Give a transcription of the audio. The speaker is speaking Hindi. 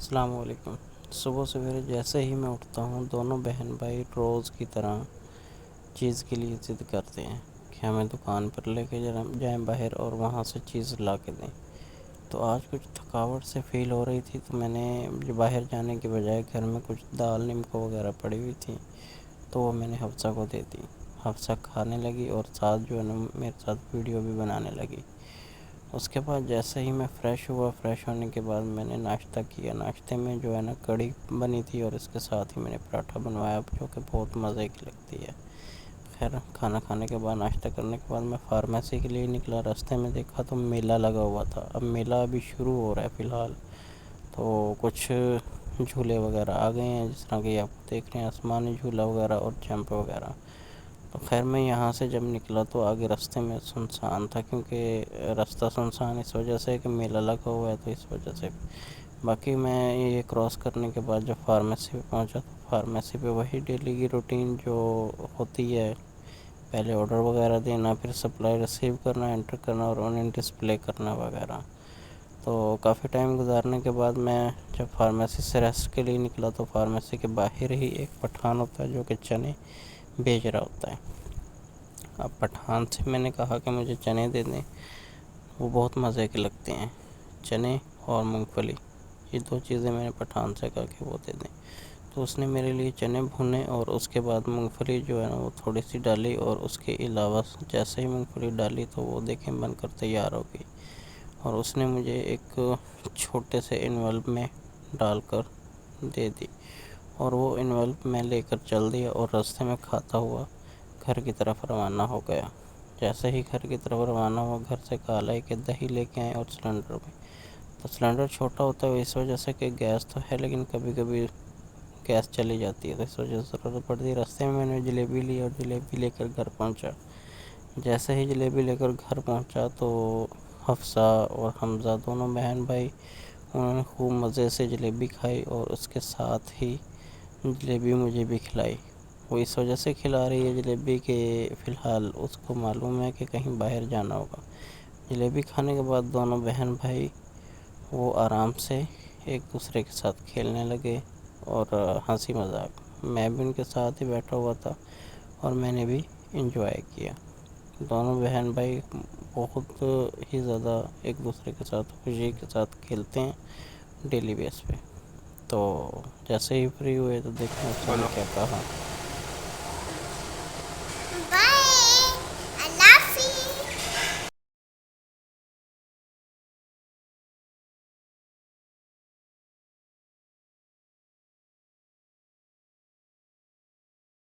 अस्सलाम वालेकुम। सुबह सवेरे जैसे ही मैं उठता हूँ, दोनों बहन भाई रोज़ की तरह चीज़ के लिए ज़िद करते हैं कि हमें दुकान पर लेके जाएं बाहर और वहाँ से चीज़ ला के दें। तो आज कुछ थकावट से फ़ील हो रही थी, तो मैंने बाहर जाने के बजाय घर में कुछ दाल नीमको वगैरह पड़ी हुई थी, तो वो मैंने हफ्सा को दे दी। हफ्सा खाने लगी और साथ जो है ना मेरे साथ वीडियो भी बनाने लगी। उसके बाद जैसे ही मैं फ़्रेश हुआ, फ़्रेश होने के बाद मैंने नाश्ता किया। नाश्ते में जो है ना कढ़ी बनी थी और इसके साथ ही मैंने पराठा बनवाया, जो कि बहुत मज़े की लगती है। खैर, खाना खाने के बाद, नाश्ता करने के बाद मैं फार्मेसी के लिए निकला। रास्ते में देखा तो मेला लगा हुआ था। अब मेला अभी शुरू हो रहा है फ़िलहाल, तो कुछ झूले वगैरह आ गए हैं, जिस तरह कि आप देख रहे हैं, आसमानी झूला वगैरह और जंप वगैरह। तो खैर, मैं यहाँ से जब निकला तो आगे रास्ते में सुनसान था, क्योंकि रास्ता सुनसान इस वजह से कि मेला लगा हुआ है, तो इस वजह से। बाकी मैं ये क्रॉस करने के बाद जब फार्मेसी पे पहुँचा, तो फार्मेसी पे वही डेली की रूटीन जो होती है, पहले ऑर्डर वगैरह देना, फिर सप्लाई रिसीव करना, एंटर करना और उन्हें डिस्प्ले करना वगैरह। तो काफ़ी टाइम गुजारने के बाद मैं जब फार्मेसी से रेस्ट के लिए निकला, तो फार्मेसी के बाहर ही एक पठान होता है जो कि चने बेच रहा होता है। अब पठान से मैंने कहा कि मुझे चने दे दें। वो बहुत मज़े के लगते हैं, चने और मूंगफली। ये दो चीज़ें मैंने पठान से कहा कि वो दे दें। तो उसने मेरे लिए चने भुने और उसके बाद मूंगफली जो है ना वो थोड़ी सी डाली, और उसके अलावा जैसे ही मूंगफली डाली तो वो देखें बनकर तैयार हो गई। और उसने मुझे एक छोटे से इन्वॉल्व में डालकर दे दी, और वो इन्वॉल्व मैं लेकर चल दिया और रास्ते में खाता हुआ घर की तरफ रवाना हो गया। जैसे ही घर की तरफ रवाना हुआ, घर से कॉल आई कि दही लेके आए और सिलेंडर में। तो सिलेंडर छोटा होता है इस वजह से कि गैस तो है, लेकिन कभी कभी गैस चली जाती है, तो इस वजह से ज़रूरत पड़ती है। रास्ते में मैंने जलेबी ली और जलेबी लेकर घर पहुंचा। जैसे ही जलेबी लेकर घर पहुंचा, तो हफ्सा और हमज़ा दोनों बहन भाई, उन्होंने खूब मज़े से जलेबी खाई और उसके साथ ही जलेबी मुझे भी खिलाई। वो इस वजह से खिला रही है जलेबी कि फ़िलहाल उसको मालूम है कि कहीं बाहर जाना होगा। जलेबी खाने के बाद दोनों बहन भाई वो आराम से एक दूसरे के साथ खेलने लगे और हंसी मजाक। मैं भी उनके साथ ही बैठा हुआ था और मैंने भी इंजॉय किया। दोनों बहन भाई बहुत ही ज़्यादा एक दूसरे के साथ खुशी के साथ खेलते हैं डेली बेस पे। तो जैसे ही फ्री हुए तो देखते हैं उसने क्या कहा।